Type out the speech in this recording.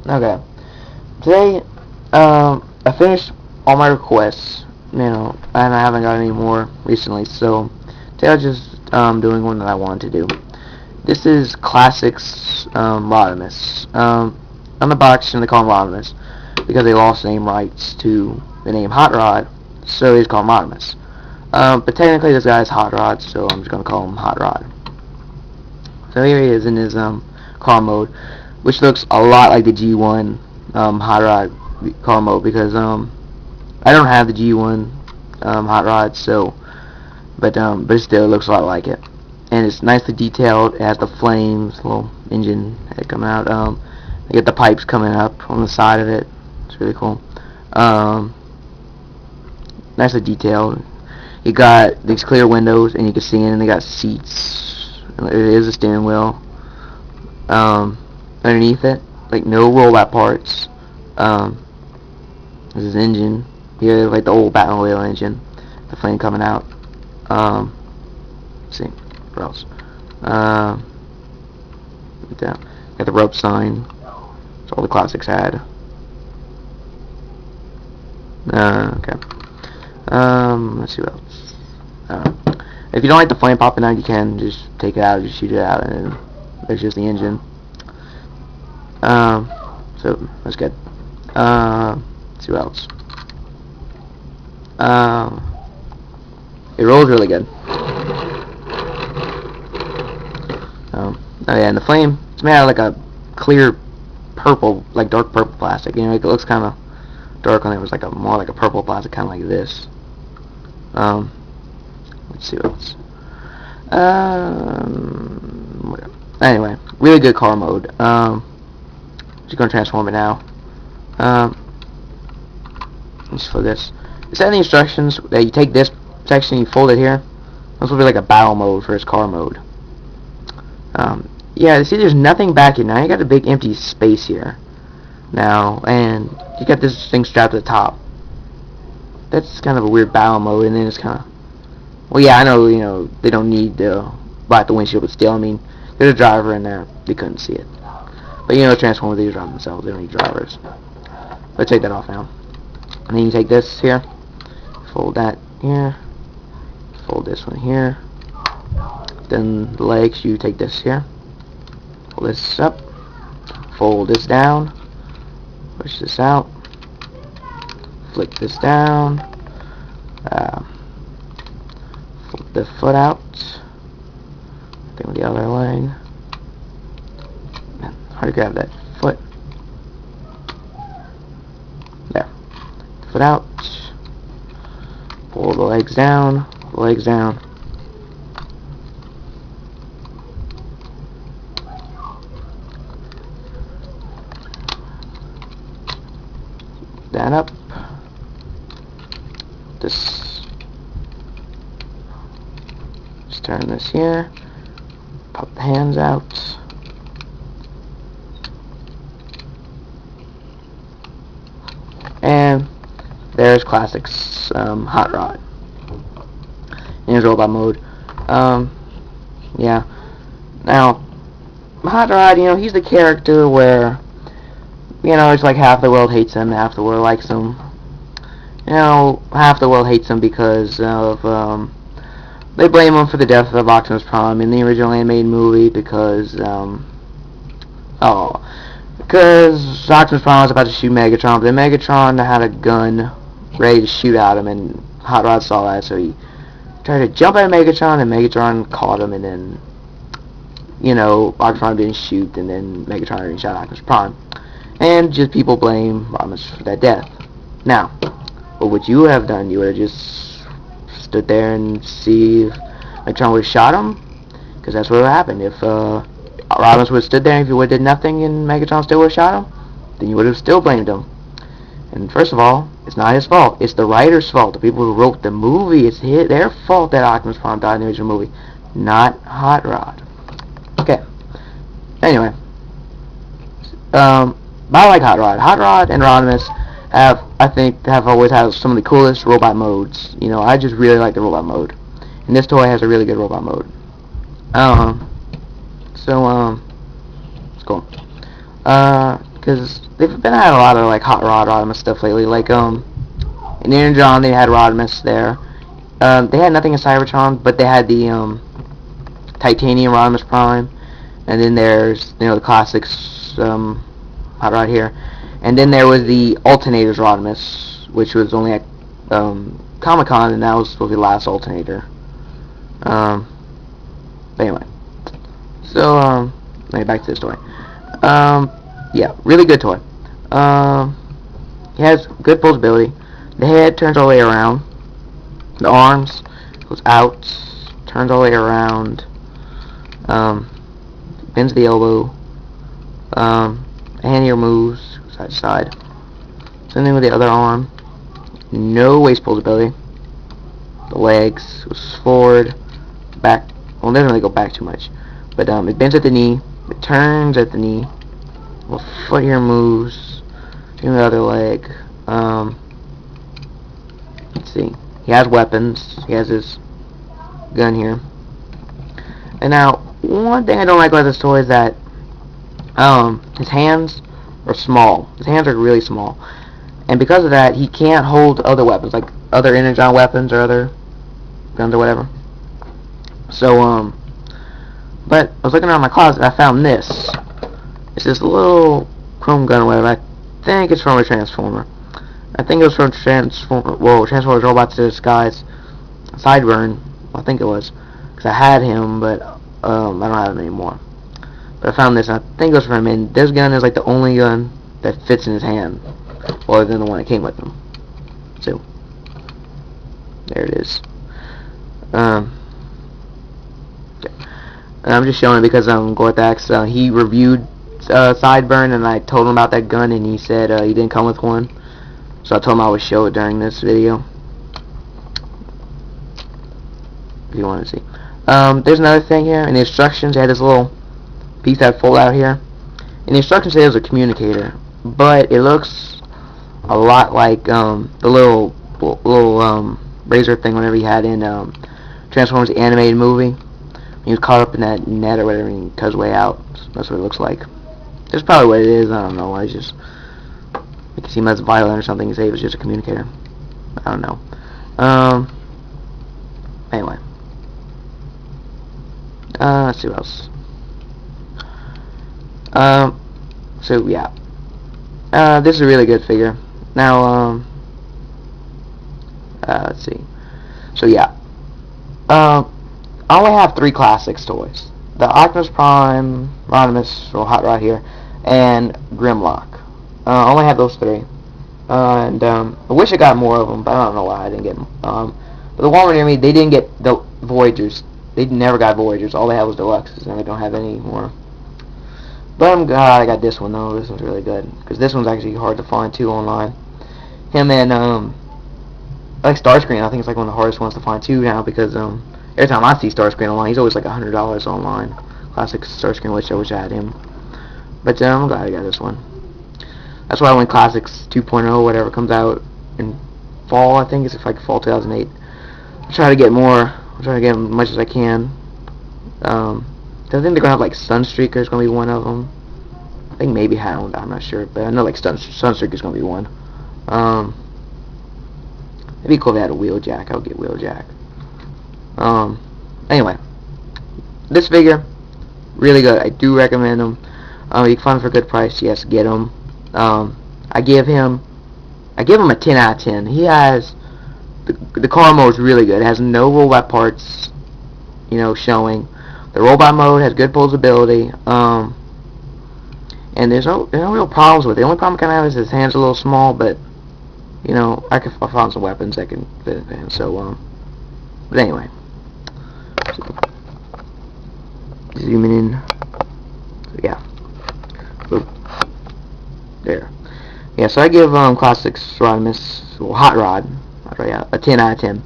Okay. Today, I finished all my requests, and I haven't got any more recently, so today I was just doing one that I wanted to do. This is Classics Rodimus. On the box, they call him Rodimus because they lost name rights to the name Hot Rod, so he's called Rodimus. But technically, this guy's Hot Rod, so I'm just gonna call him Hot Rod. So here he is in his car mode, which looks a lot like the G1 Hot Rod car mode because I don't have the G1 Hot Rod, so but it still looks a lot like it, and it's nicely detailed. It has the flames, little engine head coming out. You get the pipes coming up on the side of it. It's really cool. Um, Nicely detailed. You got these clear windows, and you can see in. And they got seats. It is a steering wheel. Underneath it, like no rollback parts. This is engine. Here, like the old Batmobile engine. The flame coming out. Let's see, what else? Down. Got the rope sign. That's all the classics had. Okay. Let's see what else. If you don't like the flame popping out, you can just take it out, just shoot it out, and then there's just the engine. So that's good. Let's see what else. It rolls really good. Oh yeah, and the flame, it's made out of like a clear purple, like dark purple plastic. It looks kind of dark on it. It was like more like a purple plastic, kind of like this. Let's see what else. Anyway, really good car mode. Just gonna transform it now. Let's for this. It said in the instructions that you take this section, you fold it here. This will be like a battle mode for his car mode. Yeah, see, there's nothing back here now. You got a big empty space here now, and you got this thing strapped to the top. That's kind of a weird battle mode, and then it's kind of... Well, yeah, I know, they don't need to black the windshield, but still, I mean, there's a driver in there. They couldn't see it. But, Transformers, they drive themselves. They don't need drivers. Let's take that off now. And then you take this here, fold that here, fold this one here. Then the legs, you take this here, pull this up, fold this down, push this out, flick this down, flip the foot out, then with the other leg. Man, hard to grab that foot. There. Foot out, pull the legs down, that up. Just turn this here, pop the hands out, and there's Classics Hot Rod. And here's robot mode. Yeah. Now, Hot Rod, he's the character where, it's like half the world hates him, half the world likes him. Half the world hates him because of, they blame him for the death of Optimus Prime in the original animated movie because Optimus Prime was about to shoot Megatron, but then Megatron had a gun ready to shoot at him, and Hot Rod saw that, so he tried to jump at Megatron, and Megatron caught him, and then, Optimus Prime didn't shoot, and then Megatron didn't shot Optimus Prime. And just people blame Rodimus for that death. Now, what would you have done? You would have just stood there and see if Megatron would have shot him? Because that's what would have happened. If Rodimus would have stood there and if he would have did nothing and Megatron still would have shot him, then you would have still blamed him. And first of all, it's not his fault. It's the writer's fault. The people who wrote the movie, it's their fault that Optimus Prime died in the original movie, not Hot Rod. Okay. Anyway. But I like Hot Rod. Hot Rod and Rodimus have always had some of the coolest robot modes. I just really like the robot mode. And this toy has a really good robot mode. It's cool. Because because they've been had a lot of like hot rod rodimus stuff lately. Like in Energon they had rodimus there. They had nothing in Cybertron, but they had the titanium rodimus prime, and then there's the classics hot rod here, and then there was the alternators rodimus, which was only at Comic-Con, and that was supposed to be the last alternator. But anyway, so back to the story. Yeah, really good toy. He has good posability. The head turns all the way around. The arms goes out, turns all the way around. Bends the elbow. Hand here moves side to side. Same thing with the other arm. No waist posability. The legs goes forward, back. Well, it doesn't really go back too much, but it bends at the knee. It turns at the knee. The foot here moves. Same with the other leg. Let's see. He has weapons. He has his gun here. And now, one thing I don't like about this toy is that his hands are small. His hands are really small. And because of that, he can't hold other weapons, like other Energon weapons or other guns or whatever. So, but I was looking around my closet and I found this. It's this little chrome gun or whatever. I think it's from a Transformer. I think it was from Transformers Robots in Disguise Sideburn. I think it was. Because I had him, but I don't have him anymore. But I found this, and I think it was from him. And this gun is like the only gun that fits in his hand, other than the one that came with him. So, there it is. And I'm just showing it because Gorthax, he reviewed Sideburn, and I told him about that gun, and he said he didn't come with one. So I told him I would show it during this video, if you want to see. There's another thing here. In the instructions, they had this little piece that fold out here. And the instructions say it was a communicator, but it looks a lot like the little razor thing whenever he had in Transformers the animated movie. He was caught up in that net or whatever, and he cut his way out. That's what it looks like. That's probably what it is. I don't know. I just make it seem less violent or something. Say it was just a communicator. I don't know. Anyway. Let's see what else. So yeah. This is a really good figure. Now, let's see. So yeah. I only have 3 classics toys. The Optimus Prime, Rodimus, or Hot Rod here, and Grimlock. I only have those 3. And I wish I got more of them, but I don't know why I didn't get them. But the Walmart near me, they didn't get the Voyagers. They never got Voyagers. All they had was Deluxes, and they don't have any more. But I'm glad I got this one, though. This one's really good, because this one's actually hard to find, too, online. Him and, like Starscream, I think it's like one of the hardest ones to find, too, now, because, every time I see Starscream online, he's always like $100 online. Classic Starscream, which I wish I had him. But I'm glad I got this one. That's why when Classics 2.0, whatever, comes out in fall, I think it's like fall 2008, I'll try to get more. I'll try to get as much as I can. I think they're gonna have like Sunstreaker is gonna be one of them. I think maybe Hound. I'm not sure, but I know like Sunstreaker is gonna be one. It'd be cool if they had a Wheeljack. I would get Wheeljack. Anyway, this figure really good. I do recommend them. You can find them for a good price. Yes, get them. I give him a 10 out of 10. He has the car mode is really good. It has no robot parts, showing. The robot mode has good posability. And there's no real problems with it. The only problem I kind of have is his hands are a little small, but I found some weapons that can fit in. So but anyway, zooming in. So yeah. So, there. Yeah, so I give Classics Rodimus, Hot Rod, yeah, a 10 out of 10.